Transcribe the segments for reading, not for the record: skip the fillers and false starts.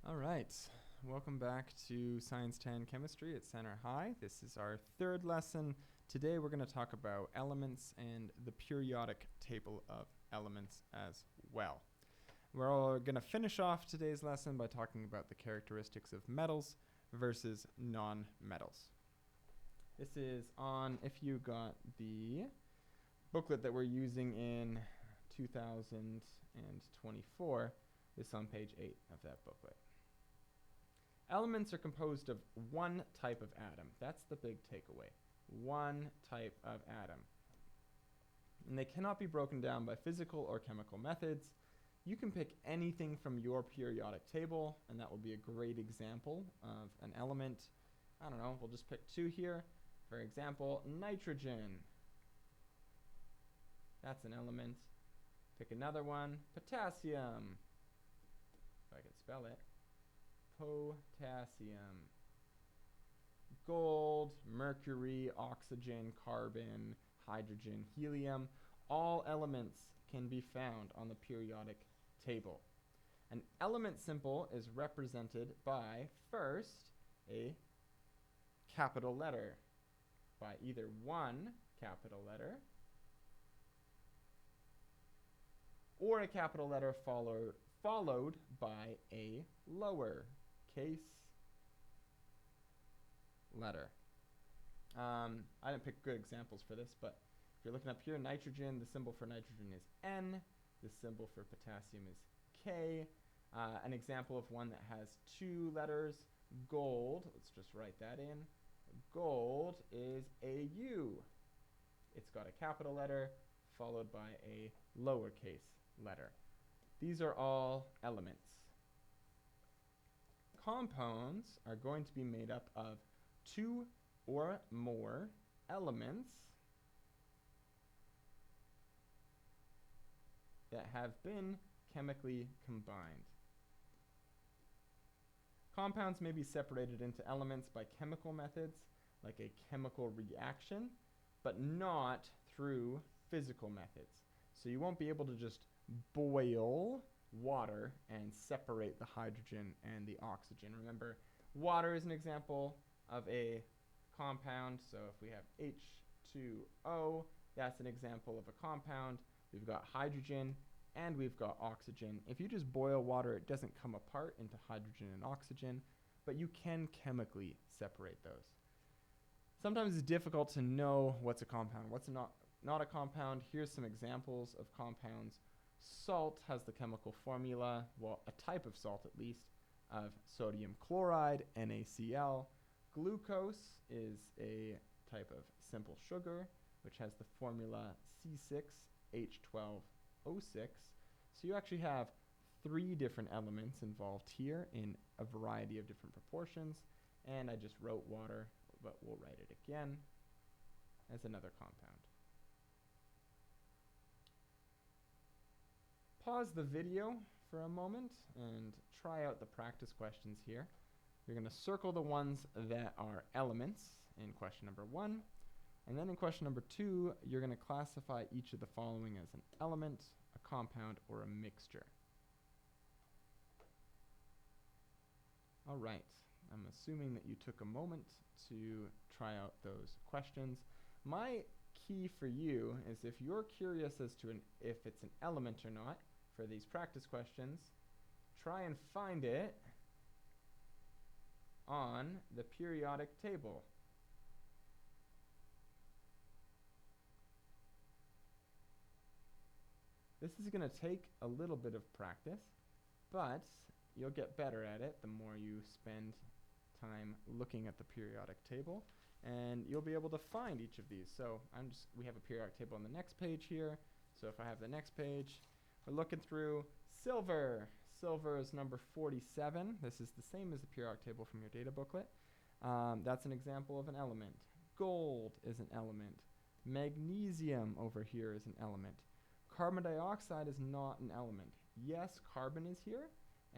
All right, welcome back to Science 10 Chemistry at Center High. This is our third lesson. Today we're going to talk about elements and the periodic table of elements as well. We're going to finish off today's lesson by talking about the characteristics of metals versus non-metals. This is on, if you got the booklet that we're using in 2024, it's on page 8 of that booklet. Elements are composed of one type of atom. That's the big takeaway. One type of atom. And they cannot be broken down by physical or chemical methods. You can pick anything from your periodic table, and that will be a great example of an element. I don't know, we'll just pick two here. For example, nitrogen. That's an element. Pick another one, potassium. If I could spell it. Potassium. Gold, mercury, oxygen, carbon, hydrogen, helium. All elements can be found on the periodic table. An element symbol is represented by, first, a capital letter, by either one capital letter or a capital letter followed by a lower case letter. I didn't pick good examples for this, but if you're looking up here, nitrogen, the symbol for nitrogen is N, the symbol for potassium is K. An example of one that has two letters, gold, let's just write that in. Gold is AU. It's got a capital letter followed by a lowercase letter. These are all elements. Compounds are going to be made up of two or more elements that have been chemically combined. Compounds may be separated into elements by chemical methods, like a chemical reaction, but not through physical methods. So you won't be able to just boil water and separate the hydrogen and the oxygen. Remember, water is an example of a compound. So if we have H2O, that's an example of a compound. We've got hydrogen and we've got oxygen. If you just boil water, it doesn't come apart into hydrogen and oxygen, but you can chemically separate those. Sometimes it's difficult to know what's a compound, what's not a compound. Here's some examples of compounds. Salt has the chemical formula, well, a type of salt at least, of sodium chloride, NaCl. Glucose is a type of simple sugar, which has the formula C6H12O6. So you actually have three different elements involved here in a variety of different proportions. And I just wrote water, but we'll write it again as another compound. Pause the video for a moment and try out the practice questions here. You're going to circle the ones that are elements in question number 1. And then in question number 2, you're going to classify each of the following as an element, a compound, or a mixture. All right. I'm assuming that you took a moment to try out those questions. My key for you is if you're curious as to if it's an element or not for these practice questions, try and find it on the periodic table. This is going to take a little bit of practice, but you'll get better at it the more you spend time looking at the periodic table, and you'll be able to find each of these. So we have a periodic table on the next page here. So if I have the next page, we're looking through silver. Silver is number 47. This is the same as the periodic table from your data booklet. That's an example of an element. Gold is an element. Magnesium over here is an element. Carbon dioxide is not an element. Yes, carbon is here,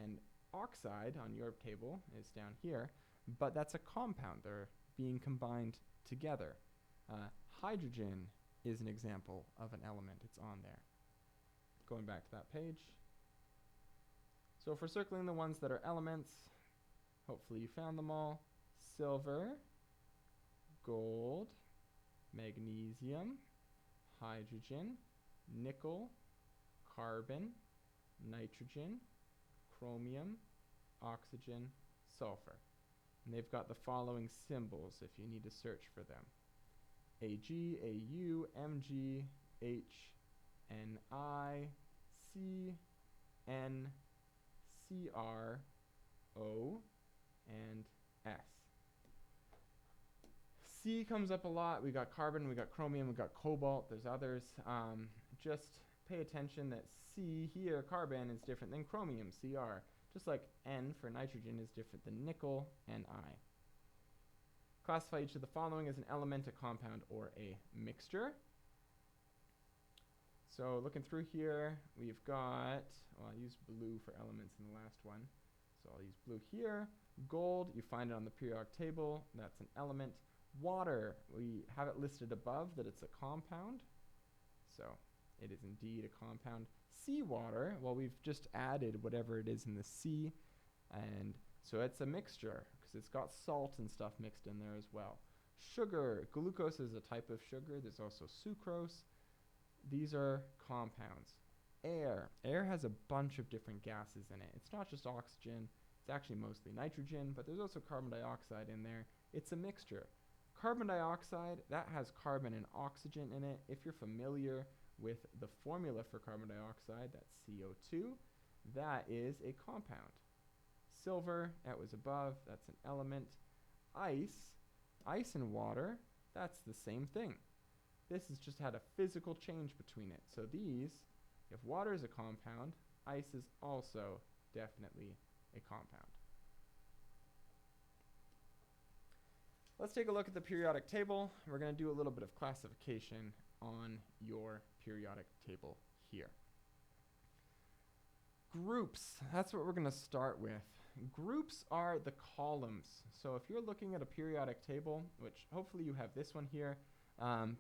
and oxide on your table is down here, but that's a compound. They're being combined together. Hydrogen is an example of an element. It's on there. Going back to that page. So if we're circling the ones that are elements, hopefully you found them all. Silver, gold, magnesium, hydrogen, nickel, carbon, nitrogen, chromium, oxygen, sulfur. And they've got the following symbols if you need to search for them. Ag, Au, Mg, H, Ni, C, N, Cr, O, and S. C comes up a lot. We got carbon, we got chromium, we got cobalt. There's others. Just pay attention that C here, carbon, is different than chromium, Cr. Just like N for nitrogen is different than nickel, Ni. Classify each of the following as an element, a compound, or a mixture. So looking through here, we've got, well, I used blue for elements in the last one. So I'll use blue here. Gold, you find it on the periodic table. That's an element. Water, we have it listed above that it's a compound. So it is indeed a compound. Seawater, well, we've just added whatever it is in the sea. And so it's a mixture because it's got salt and stuff mixed in there as well. Sugar, glucose is a type of sugar. There's also sucrose. These are compounds. Air has a bunch of different gases in it. It's not just oxygen. It's actually mostly nitrogen, but there's also carbon dioxide in there. It's a mixture. Carbon dioxide, that has carbon and oxygen in it. If you're familiar with the formula for carbon dioxide, that's CO2, that is a compound. Silver, that was above, that's an element. Ice and water, that's the same thing. This has just had a physical change between it. So these, if water is a compound, ice is also definitely a compound. Let's take a look at the periodic table. We're going to do a little bit of classification on your periodic table here. Groups, that's what we're going to start with. Groups are the columns. So if you're looking at a periodic table, which hopefully you have this one here,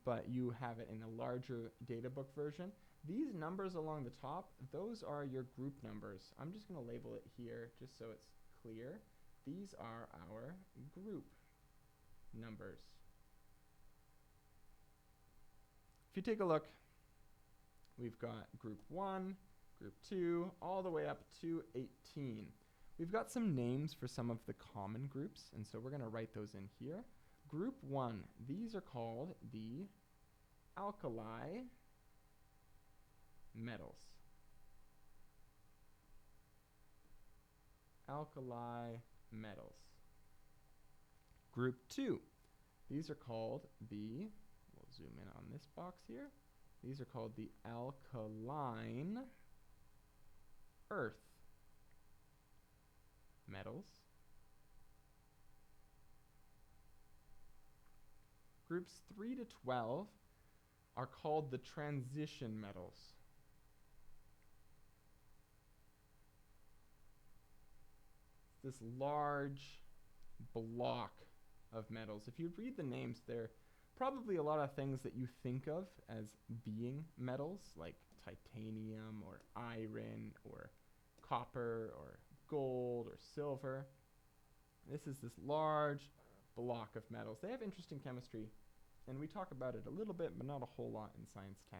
but you have it in a larger data book version, these numbers along the top, those are your group numbers. I'm just going to label it here just so it's clear. These are our group numbers. If you take a look, we've got group 1, group 2, all the way up to 18. We've got some names for some of the common groups, and so we're going to write those in here. Group 1, these are called the alkali metals. Alkali metals. Group 2, these are called the, we'll zoom in on this box here, these are called the alkaline earth metals. Groups 3 to 12 are called the transition metals. This large block of metals. If you read the names, they're probably a lot of things that you think of as being metals, like titanium or iron or copper or gold or silver. This is this large block of metals. They have interesting chemistry, and we talk about it a little bit, but not a whole lot in Science 10.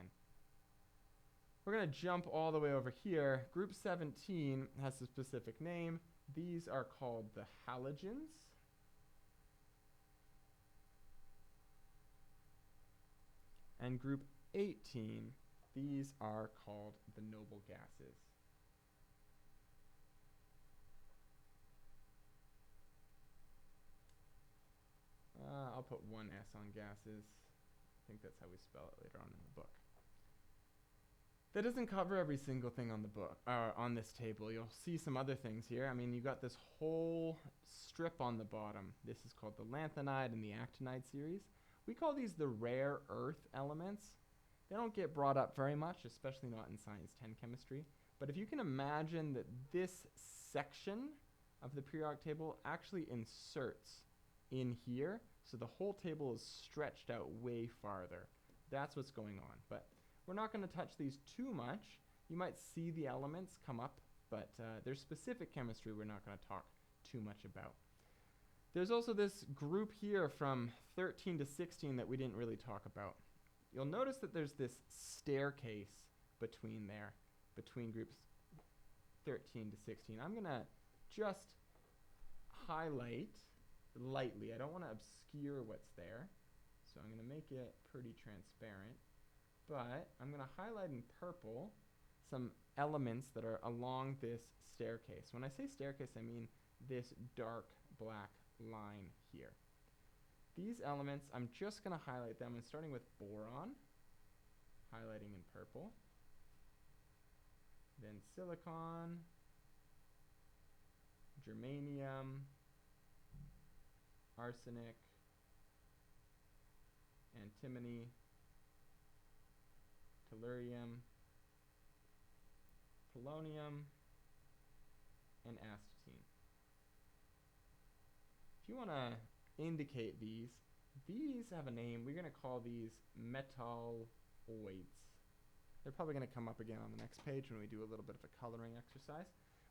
We're going to jump all the way over here. Group 17 has a specific name. These are called the halogens. And group 18, these are called the noble gases. I'll put one S on gases. I think that's how we spell it later on in the book. That doesn't cover every single thing on the book, on this table. You'll see some other things here. I mean, you got this whole strip on the bottom. This is called the lanthanide and the actinide series. We call these the rare earth elements. They don't get brought up very much, especially not in Science 10 chemistry. But if you can imagine that this section of the periodic table actually inserts in here, so the whole table is stretched out way farther. That's what's going on. But we're not going to touch these too much. You might see the elements come up but their specific chemistry we're not going to talk too much about. There's also this group here from 13 to 16 that we didn't really talk about. You'll notice that there's this staircase between groups 13 to 16. I'm going to just highlight lightly. I don't want to obscure what's there, so I'm going to make it pretty transparent. But I'm going to highlight in purple some elements that are along this staircase. When I say staircase, I mean this dark black line here. These elements, I'm just going to highlight them. I'm starting with boron, highlighting in purple. Then silicon, germanium, arsenic, antimony, tellurium, polonium, and astatine. If you want to indicate these have a name. We're going to call these metalloids. They're probably going to come up again on the next page when we do a little bit of a coloring exercise.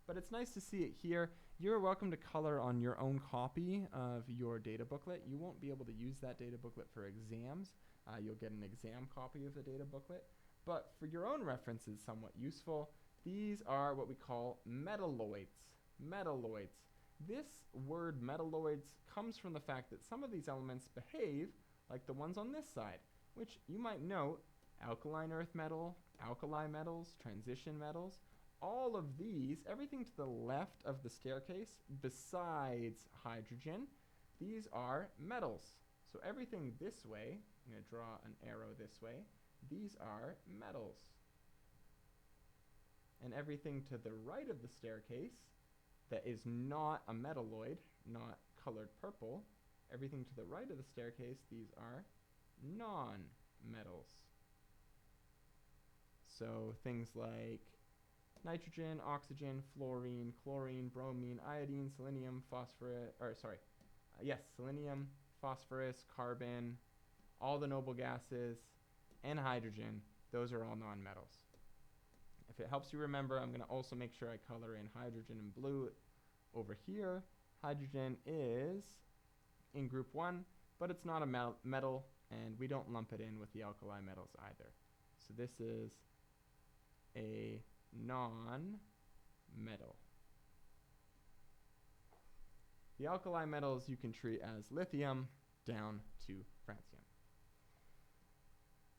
But it's nice to see it here. You're welcome to color on your own copy of your data booklet. You won't be able to use that data booklet for exams. You'll get an exam copy of the data booklet. But for your own reference, it's somewhat useful. These are what we call metalloids. Metalloids. This word metalloids comes from the fact that some of these elements behave like the ones on this side, which you might note: alkaline earth metal, alkali metals, transition metals. All of these, everything to the left of the staircase besides hydrogen, these are metals. So everything this way, I'm going to draw an arrow this way, these are metals. And everything to the right of the staircase that is not a metalloid, not colored purple, everything to the right of the staircase, these are non-metals. So things like nitrogen, oxygen, fluorine, chlorine, bromine, iodine, selenium, selenium, phosphorus, carbon, all the noble gases, and hydrogen, those are all nonmetals. If it helps you remember, I'm going to also make sure I color in hydrogen in blue over here. Hydrogen is in group 1, but it's not a metal, and we don't lump it in with the alkali metals either. So this is a non-metal. The alkali metals you can treat as lithium down to francium.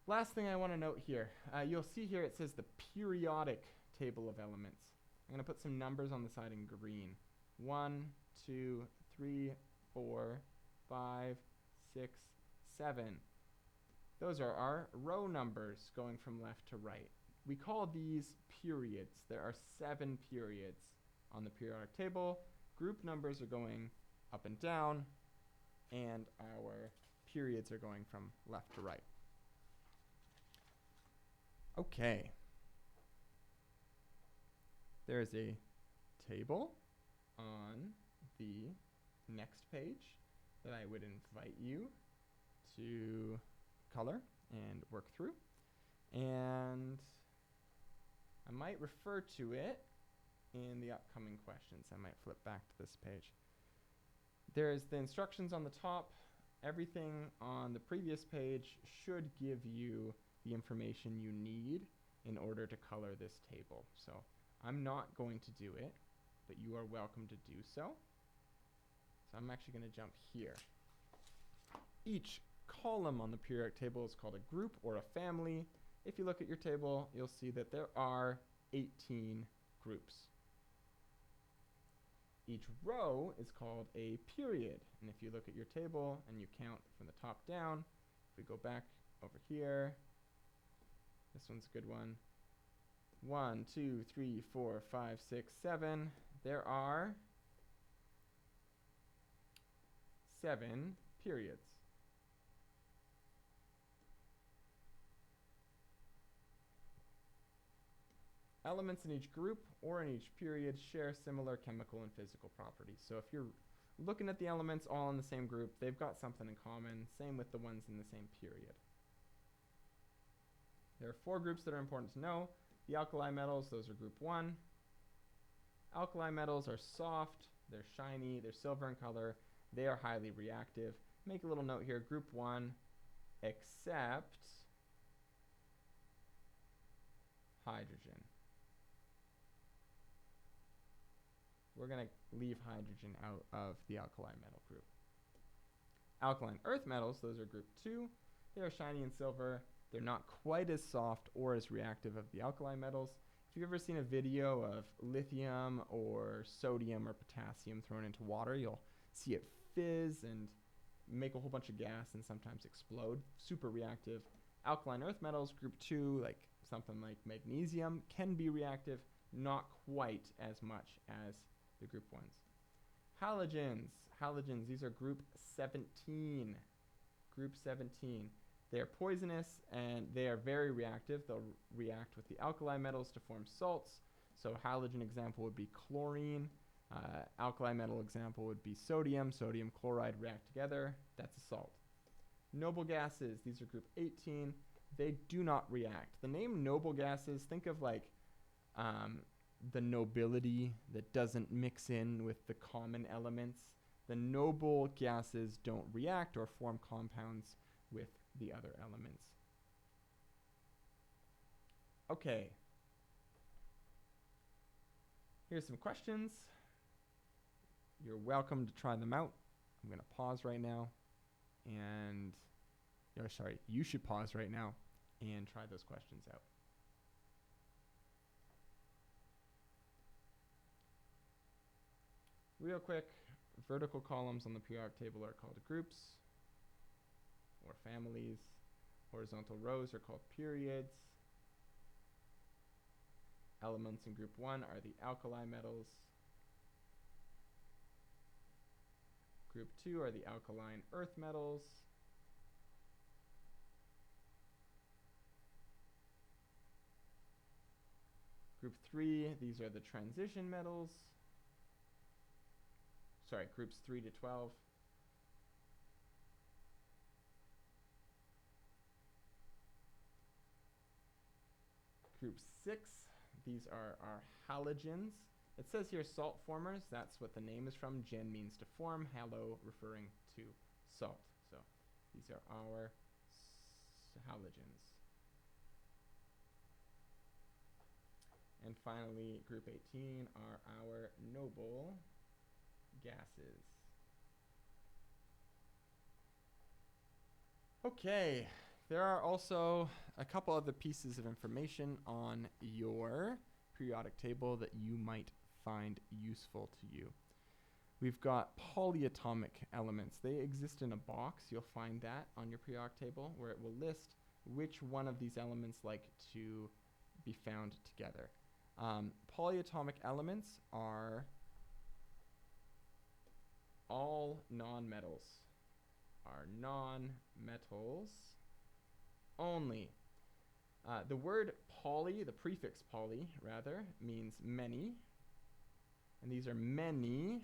Last thing I want to note here, you'll see here it says the periodic table of elements. I'm going to put some numbers on the side in green. 1, 2, 3, 4, 5, 6, 7. Those are our row numbers going from left to right. We call these periods. There are 7 periods on the periodic table. Group numbers are going up and down, and our periods are going from left to right. Okay. There is a table on the next page that I would invite you to color and work through. And I might refer to it in the upcoming questions. I might flip back to this page. There's the instructions on the top. Everything on the previous page should give you the information you need in order to color this table. So I'm not going to do it, but you are welcome to do so. So I'm actually going to jump here. Each column on the periodic table is called a group or a family. If you look at your table, you'll see that there are 18 groups. Each row is called a period. And if you look at your table and you count from the top down, if we go back over here, this one's a good one. 1, 2, 3, 4, 5, 6, 7. There are 7 periods. Elements in each group or in each period share similar chemical and physical properties. So if you're looking at the elements all in the same group, they've got something in common. Same with the ones in the same period. There are 4 groups that are important to know. The alkali metals, those are group 1. Alkali metals are soft, they're shiny, they're silver in color, they are highly reactive. Make a little note here, group 1, except hydrogen. We're going to leave hydrogen out of the alkali metal group. Alkaline earth metals, those are group 2. They are shiny and silver. They're not quite as soft or as reactive of the alkali metals. If you've ever seen a video of lithium or sodium or potassium thrown into water, you'll see it fizz and make a whole bunch of gas and sometimes explode. Super reactive. Alkaline earth metals, group 2, like something like magnesium, can be reactive, not quite as much as the group 1s. Halogens, these are group 17. Group 17. They are poisonous and they are very reactive. They'll react with the alkali metals to form salts. So halogen example would be chlorine. Alkali metal example would be sodium. Sodium chloride react together. That's a salt. Noble gases, these are group 18. They do not react. The name noble gases, think of like the nobility that doesn't mix in with the common elements. The noble gases don't react or form compounds with the other elements. Okay. Here's some questions. You're welcome to try them out. I'm going to pause right now and, you should pause right now and try those questions out. Real quick, vertical columns on the periodic table are called groups or families. Horizontal rows are called periods. Elements in group 1 are the alkali metals. Group 2 are the alkaline earth metals. Group 3, these are the transition metals. Sorry, groups 3 to 12. Group 6, these are our halogens. It says here salt formers. That's what the name is from. Gen means to form, halo referring to salt. So these are our halogens. And finally, group 18 are our noble gases. Okay, there are also a couple other pieces of information on your periodic table that you might find useful to you. We've got polyatomic elements. They exist in a box. You'll find that on your periodic table where it will list which one of these elements like to be found together. Polyatomic elements are all nonmetals. Are nonmetals only. The word poly, the prefix poly rather, means many. And these are many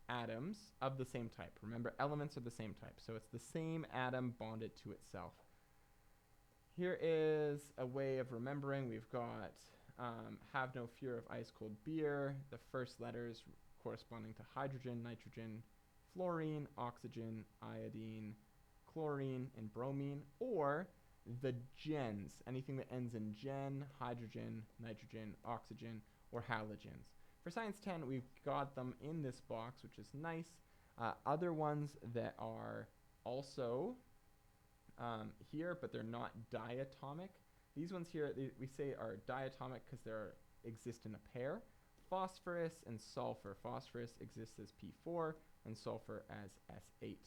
atoms of the same type. Remember, elements are the same type. So it's the same atom bonded to itself. Here is a way of remembering. We've got have no fear of ice cold beer. The first letters corresponding to hydrogen, nitrogen, fluorine, oxygen, iodine, chlorine, and bromine, or the gens, anything that ends in gen, hydrogen, nitrogen, oxygen, or halogens. For Science 10, we've got them in this box, which is nice. Other ones that are also here, but they're not diatomic. These ones here, we say are diatomic because they exist in a pair. Phosphorus and sulfur. Phosphorus exists as P4 and sulfur as S8.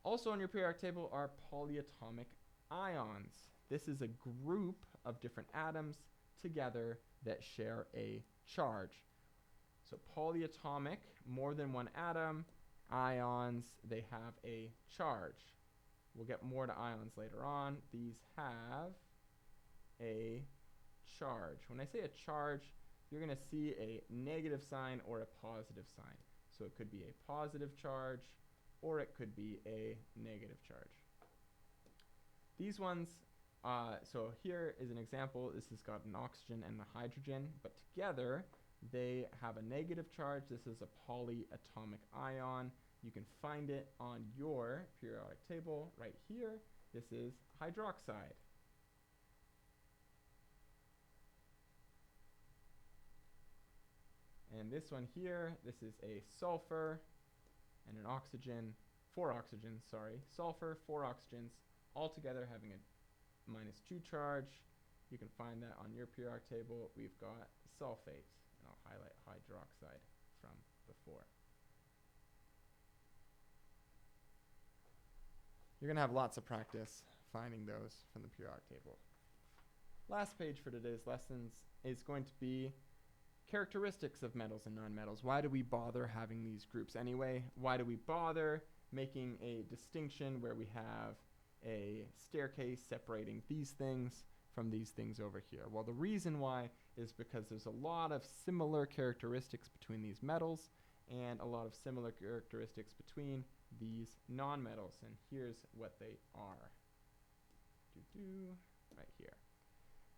Also on your periodic table are polyatomic ions. This is a group of different atoms together that share a charge. So polyatomic, more than one atom. Ions, they have a charge. We'll get more to ions later on. These have a charge. When I say a charge, you're going to see a negative sign or a positive sign. So it could be a positive charge or it could be a negative charge. These ones, so here is an example. This has got an oxygen and a hydrogen, but together They have a negative charge. This is a polyatomic ion. You can find it on your periodic table right here. This is hydroxide. And this one here, this is a sulfur and an oxygen, 4 oxygens, sorry. Sulfur, 4 oxygens, all together having a -2 charge. You can find that on your periodic table. We've got sulfate, and I'll highlight hydroxide from before. You're going to have lots of practice finding those from the periodic table. Last page for today's lessons is going to be characteristics of metals and nonmetals. Why do we bother having these groups anyway? Why do we bother making a distinction where we have a staircase separating these things from these things over here? Well, the reason why is because there's a lot of similar characteristics between these metals and a lot of similar characteristics between these nonmetals, and here's what they are. Right here.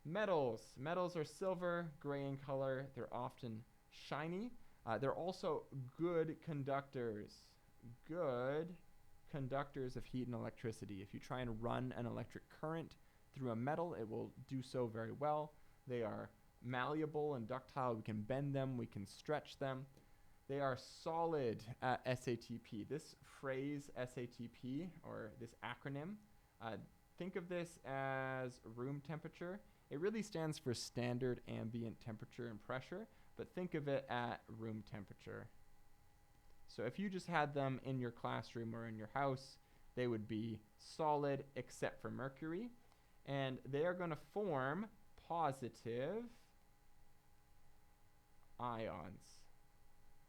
Metals. Metals are silver, gray in color. They're often shiny. They're also good conductors. Good conductors of heat and electricity. If you try and run an electric current through a metal, it will do so very well. They are malleable and ductile. We can bend them. We can stretch them. They are solid at SATP. This phrase SATP, or this acronym, think of this as room temperature. It really stands for standard ambient temperature and pressure, but think of it at room temperature. So if you just had them in your classroom or in your house, they would be solid except for mercury, and they are going to form positive ions.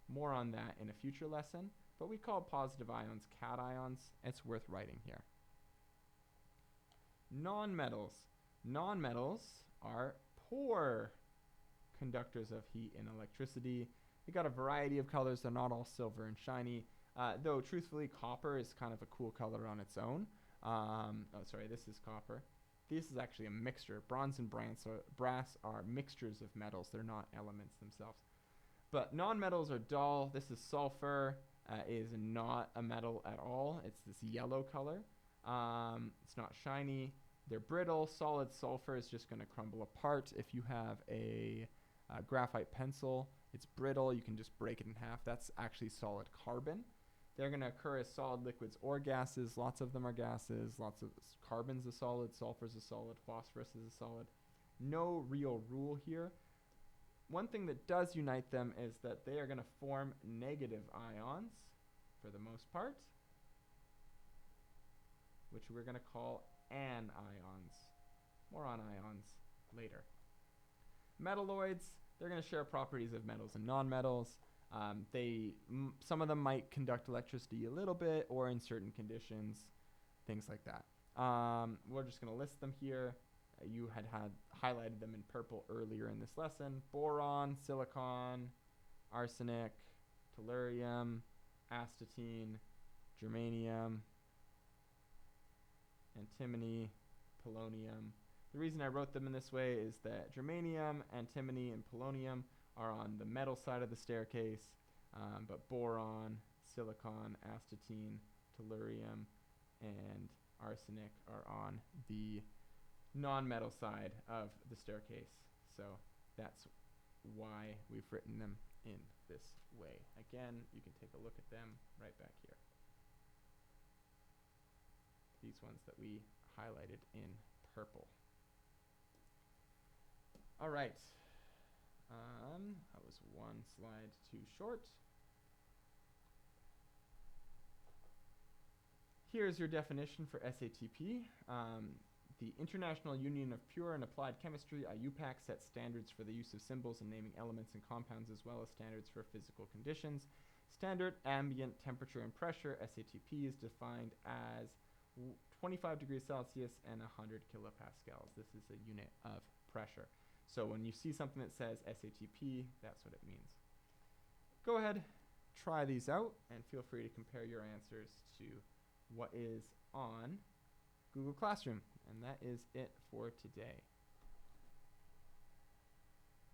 More on that in a future lesson, but we call positive ions cations. It's worth writing here. Nonmetals. Nonmetals are poor conductors of heat and electricity. They got a variety of colors. They're not all silver and shiny, though truthfully copper is kind of a cool color on its own. This is copper. This is actually a mixture. Bronze and brass are mixtures of metals. They're not elements themselves. But nonmetals are dull. This is sulfur. Is not a metal at all. It's this yellow color. It's not shiny. They're brittle. Solid sulfur is just going to crumble apart. If you have a graphite pencil, it's brittle. You can just break it in half. That's actually solid carbon. They're going to occur as solid liquids or gases. Lots of them are gases. Lots of carbon's a solid. Sulfur's a solid. Phosphorus is a solid. No real rule here. One thing that does unite them is that they are going to form negative ions for the most part, which we're going to call anions. More on ions later. Metalloids, they're going to share properties of metals and nonmetals. Some of them might conduct electricity a little bit or in certain conditions, things like that. We're just going to list them here. You had highlighted them in purple earlier in this lesson. Boron, silicon, arsenic, tellurium, astatine, germanium, antimony, polonium. The reason I wrote them in this way is that germanium, antimony, and polonium are on the metal side of the staircase, but boron, silicon, astatine, tellurium, and arsenic are on the non-metal side of the staircase. So that's why we've written them in this way. Again, you can take a look at them right back here. These ones that we highlighted in purple. All right. That was one slide too short. Here's your definition for SATP. The International Union of Pure and Applied Chemistry, IUPAC, sets standards for the use of symbols in naming elements and compounds, as well as standards for physical conditions. Standard ambient temperature and pressure, SATP, is defined as 25 degrees Celsius and 100 kilopascals. This is a unit of pressure. So when you see something that says SATP, that's what it means. Go ahead, try these out, and feel free to compare your answers to what is on Google Classroom. And that is it for today.